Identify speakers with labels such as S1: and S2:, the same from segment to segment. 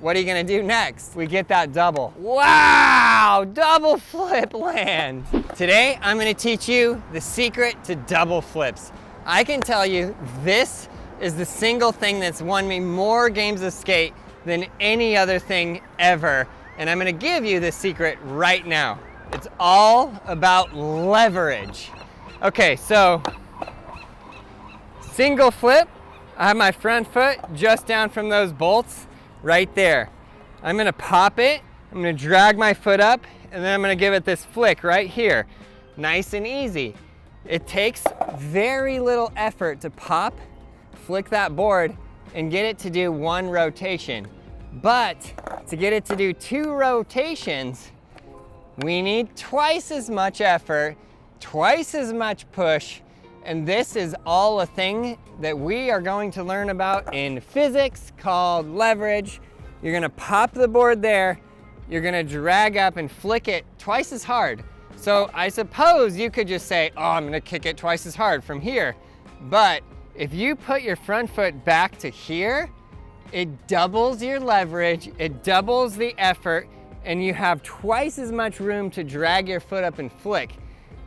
S1: What are you gonna do next? We get that double. Wow, double flip land. Today, I'm gonna teach you the secret to double flips. I can tell you, this is the single thing that's won me more games of skate than any other thing ever. And I'm gonna give you the secret right now. It's all about leverage. Okay, so single flip, I have my front foot just down from those bolts right there. I'm gonna pop it, I'm gonna drag my foot up, and then I'm gonna give it this flick right here. Nice and easy. It takes very little effort to pop, flick that board, and get it to do one rotation. But to get it to do 2 rotations, we need twice as much effort, twice as much push, and this is all a thing that we are going to learn about in physics called leverage. You're gonna pop the board there, you're gonna drag up and flick it twice as hard. So I suppose you could just say, oh, I'm gonna kick it twice as hard from here. But if you put your front foot back to here, it doubles your leverage, it doubles the effort, and you have twice as much room to drag your foot up and flick.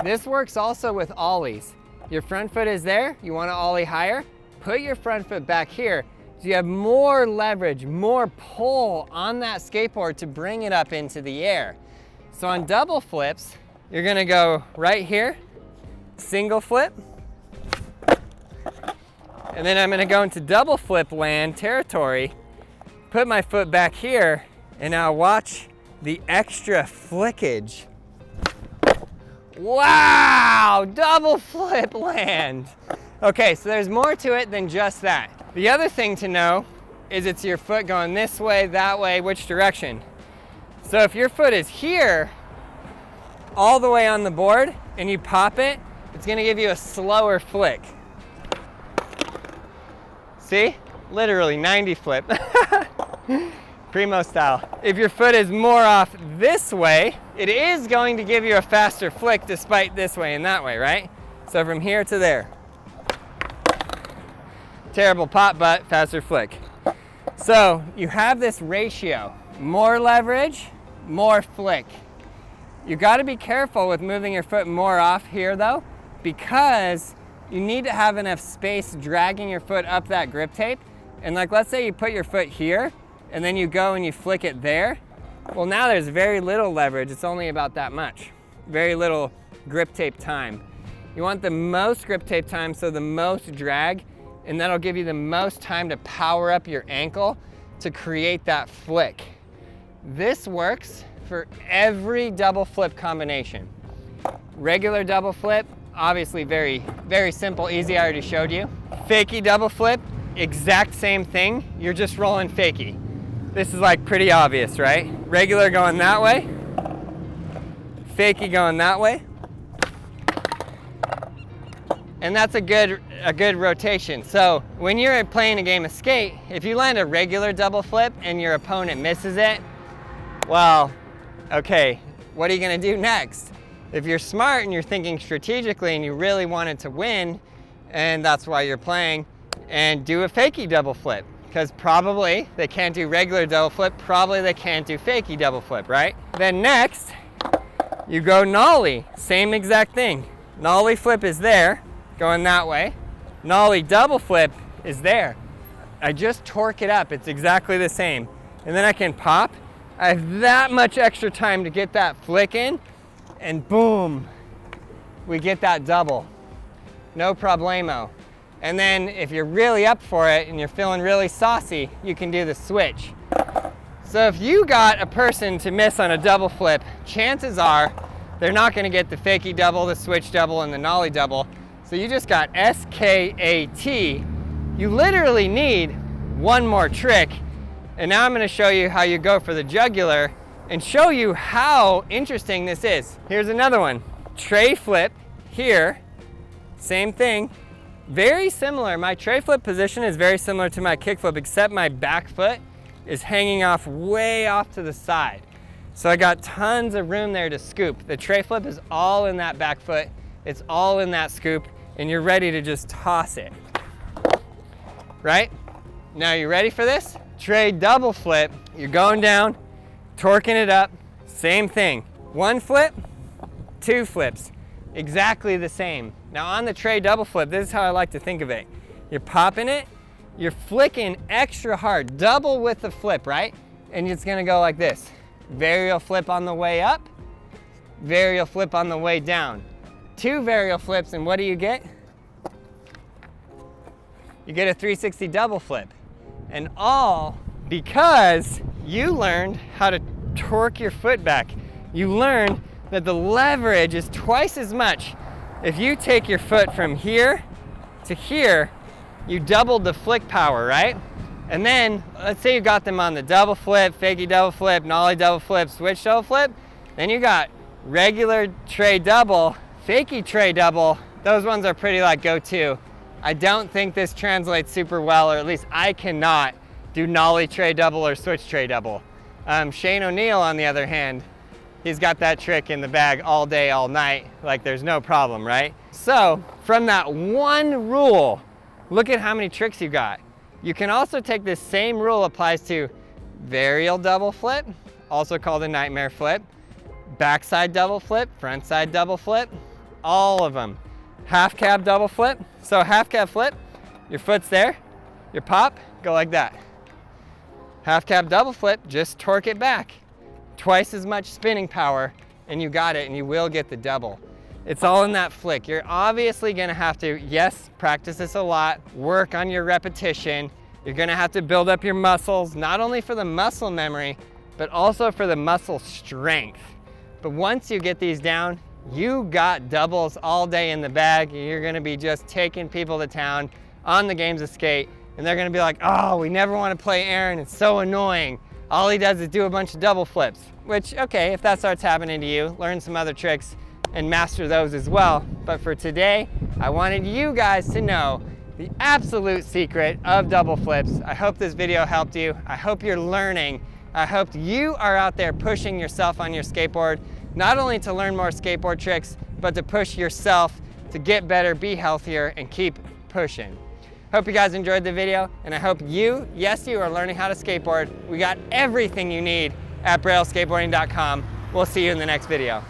S1: This works also with ollies. Your front foot is there, you wanna ollie higher, put your front foot back here so you have more leverage, more pull on that skateboard to bring it up into the air. So on double flips, you're gonna go right here, single flip, and then I'm gonna go into double flip land territory, put my foot back here, and now watch the extra flickage. Wow, double flip land. Okay, so there's more to it than just that. The other thing to know is it's your foot going this way, that way, which direction. So if your foot is here, all the way on the board, and you pop it, it's gonna give you a slower flick. See? Literally 90 flip. Primo style. If your foot is more off this way, it is going to give you a faster flick despite this way and that way, right? So from here to there. Terrible pop, but faster flick. So you have this ratio. More leverage, more flick. You gotta be careful with moving your foot more off here though, because you need to have enough space dragging your foot up that grip tape. And like, let's say you put your foot here, and then you go and you flick it there. Well, now there's very little leverage. It's only about that much. Very little grip tape time. You want the most grip tape time, so the most drag, and that'll give you the most time to power up your ankle to create that flick. This works for every double flip combination. Regular double flip, obviously very, very simple, easy, I already showed you. Fakie double flip, exact same thing, you're just rolling fakie. This is like pretty obvious, right? Regular going that way, fakie going that way. And that's a good rotation. So when you're playing a game of skate, if you land a regular double flip and your opponent misses it, well, okay, what are you gonna do next? If you're smart and you're thinking strategically and you really wanted to win, and that's why you're playing, and do a fakie double flip. Because probably they can't do regular double flip, probably they can't do fakie double flip, right? Then next, you go nollie, same exact thing. Nollie flip is there, going that way. Nollie double flip is there. I just torque it up, it's exactly the same. And then I can pop. I have that much extra time to get that flick in, and boom, we get that double. No problemo. And then if you're really up for it and you're feeling really saucy, you can do the switch. So if you got a person to miss on a double flip, chances are they're not gonna get the fakie double, the switch double, and the nollie double. So you just got SKAT. You literally need one more trick. And now I'm gonna show you how you go for the jugular and show you how interesting this is. Here's another one. Tray flip here, same thing. Very similar, my tray flip position is very similar to my kick flip, except my back foot is hanging off way off to the side. So I got tons of room there to scoop. The tray flip is all in that back foot, it's all in that scoop, and you're ready to just toss it. Right? Now you ready for this? tray double flip, you're going down, torquing it up, same thing. 1 flip, 2 flips, exactly the same. Now on the tray double flip, this is how I like to think of it. You're popping it, you're flicking extra hard, double with the flip, right? And it's gonna go like this. Varial flip on the way up, varial flip on the way down. 2 varial flips, and what do you get? You get a 360 double flip. And all because you learned how to torque your foot back. You learned that the leverage is twice as much. If you take your foot from here to here, you doubled the flick power, right? And then, let's say you got them on the double flip, fakie double flip, nollie double flip, switch double flip, then you got regular tray double, fakie tray double. Those ones are pretty like go-to. I don't think this translates super well, or at least I cannot do nollie tray double or switch tray double. Shane O'Neill, on the other hand, he's got that trick in the bag all day, all night, like there's no problem, right? So, from that one rule, look at how many tricks you got. You can also take this same rule, applies to varial double flip, also called a nightmare flip, backside double flip, frontside double flip, all of them. Half cab double flip. So half cab flip, your foot's there, your pop, go like that. Half cab double flip, just torque it back. Twice as much spinning power, and you got it, and you will get the double. It's all in that flick. You're obviously gonna have to, yes, practice this a lot, work on your repetition. You're gonna have to build up your muscles, not only for the muscle memory, but also for the muscle strength. But once you get these down, you got doubles all day in the bag. You're gonna be just taking people to town on the games of skate, and they're gonna be like, oh, we never wanna play Aaron, it's so annoying. All he does is do a bunch of double flips, which, okay, if that starts happening to you, learn some other tricks and master those as well. But for today, I wanted you guys to know the absolute secret of double flips. I hope this video helped you. I hope you're learning. I hope you are out there pushing yourself on your skateboard, not only to learn more skateboard tricks, but to push yourself to get better, be healthier, and keep pushing. Hope you guys enjoyed the video, and I hope you, yes, you are learning how to skateboard. We got everything you need at brailleskateboarding.com. We'll see you in the next video.